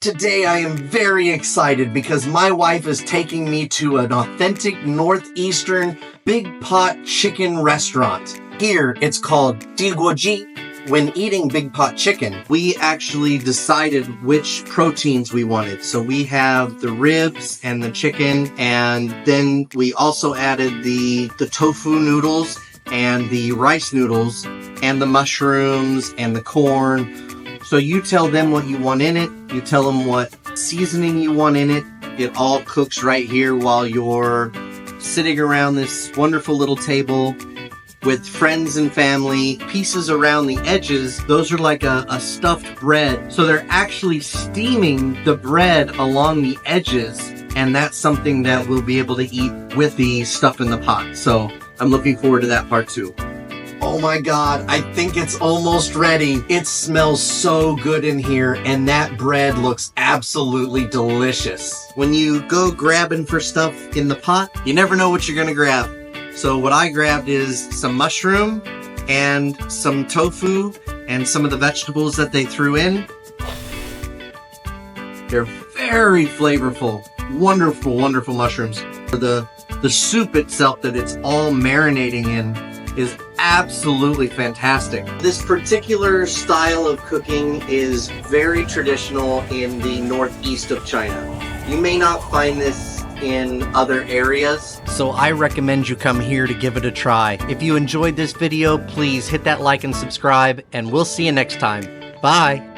Today I am very excited because my wife is taking me to an authentic northeastern big pot chicken restaurant. Here it's called Ji. When eating big pot chicken, we actually decided which proteins we wanted. So we have the ribs and the chicken, and then we also added the tofu noodles and the rice noodles and the mushrooms and the corn. So you tell them what you want in it. You tell them what seasoning you want in it. It all cooks right here while you're sitting around this wonderful little table with friends and family. Pieces around the edges, those are like a stuffed bread. So they're actually steaming the bread along the edges, and that's something that we'll be able to eat with the stuff in the pot. So I'm looking forward to that part too. Oh my God, I think it's almost ready. It smells so good in here, and that bread looks absolutely delicious. When you go grabbing for stuff in the pot, you never know what you're gonna grab. So what I grabbed is some mushroom and some tofu and some of the vegetables that they threw in. They're very flavorful, wonderful, wonderful mushrooms. The soup itself that it's all marinating in is absolutely fantastic. This particular style of cooking is very traditional in the northeast of China. You may not find this in other areas, so I recommend you come here to give it a try. If you enjoyed this video, please hit that like and subscribe, and we'll see you next time. Bye!